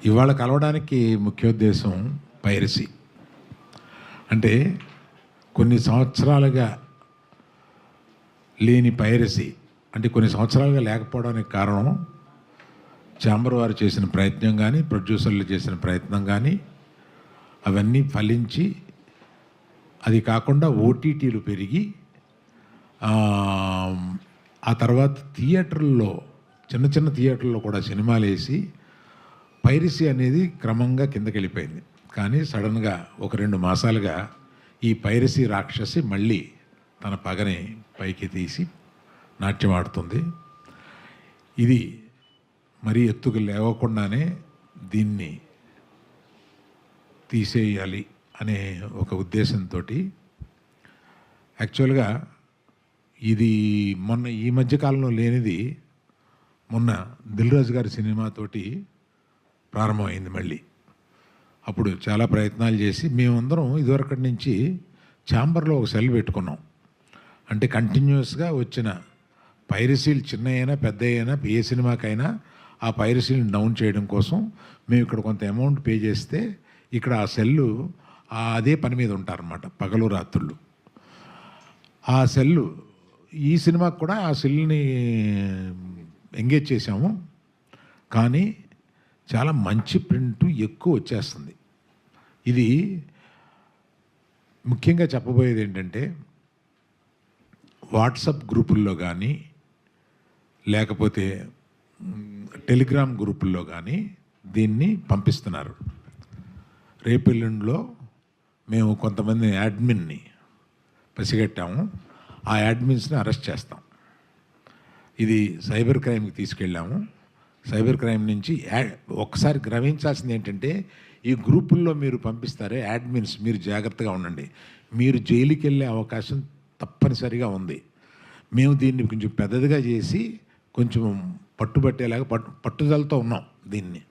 ఇవాళ కలవడానికి ముఖ్యోద్దేశం పైరసీ. అంటే కొన్ని సంవత్సరాలుగా లేని పైరసీ, అంటే కొన్ని సంవత్సరాలుగా లేకపోవడానికి కారణం ఛాంబర్ వారు చేసిన ప్రయత్నం కానీ, ప్రొడ్యూసర్లు చేసిన ప్రయత్నం కానీ, అవన్నీ ఫలించి అది కాకుండా ఓటీటీలు పెరిగి ఆ తర్వాత థియేటర్లో, చిన్న చిన్న థియేటర్లో కూడా సినిమాలు వేసి పైరసీ అనేది క్రమంగా కిందకి వెళ్ళిపోయింది. కానీ సడన్గా ఒక 2 మాసాలుగా ఈ పైరసీ రాక్షసి మళ్ళీ తన పగని పైకి తీసి నాట్యం ఆడుతుంది. ఇది మరీ ఎత్తుకు లేవకుండానే దీన్ని తీసేయాలి అనే ఒక ఉద్దేశంతో యాక్చువల్గా ఇది మొన్న ఈ మధ్యకాలంలో లేనిది మొన్న దిల్ రాజు గారి సినిమాతోటి ప్రారంభమైంది మళ్ళీ. అప్పుడు చాలా ప్రయత్నాలు చేసి మేమందరం ఇదివరకటి నుంచి ఛాంబర్లో ఒక సెల్ పెట్టుకున్నాం. అంటే కంటిన్యూస్గా వచ్చిన పైరసీలు చిన్న అయినా పెద్ద అయినా ఏ సినిమాకైనా ఆ పైరసీని డౌన్ చేయడం కోసం మేము ఇక్కడ కొంత అమౌంట్ పే చేస్తే ఇక్కడ ఆ సెల్లు అదే పని మీద ఉంటారన్నమాట, పగలు రాత్రుళ్ళు. ఆ సెల్లు ఈ సినిమాకి కూడా ఆ సెల్ని ఎంగేజ్ చేసాము. కానీ చాలా మంచి ప్రింట్ ఎక్కువ వచ్చేస్తుంది. ఇది ముఖ్యంగా చెప్పబోయేది ఏంటంటే, వాట్సాప్ గ్రూపుల్లో కానీ లేకపోతే టెలిగ్రామ్ గ్రూపుల్లో కానీ దీన్ని పంపిస్తున్నారు. రేపెల్లుండిలో మేము కొంతమంది యాడ్మిన్ని పసిగట్టాము. ఆ యాడ్మిన్స్ని అరెస్ట్ చేస్తాం. ఇది సైబర్ క్రైమ్కి తీసుకెళ్ళాము. సైబర్ క్రైమ్ నుంచి ఒకసారి గ్రహించాల్సింది ఏంటంటే, ఈ గ్రూపుల్లో మీరు పంపిస్తారే యాడ్మిన్స్, మీరు జాగ్రత్తగా ఉండండి. మీరు జైలుకి వెళ్ళే అవకాశం తప్పనిసరిగా ఉంది. మేము దీన్ని కొంచెం పెద్దదిగా చేసి కొంచెం పట్టుబట్టేలాగా పట్టుదలతో ఉన్నాం దీన్ని.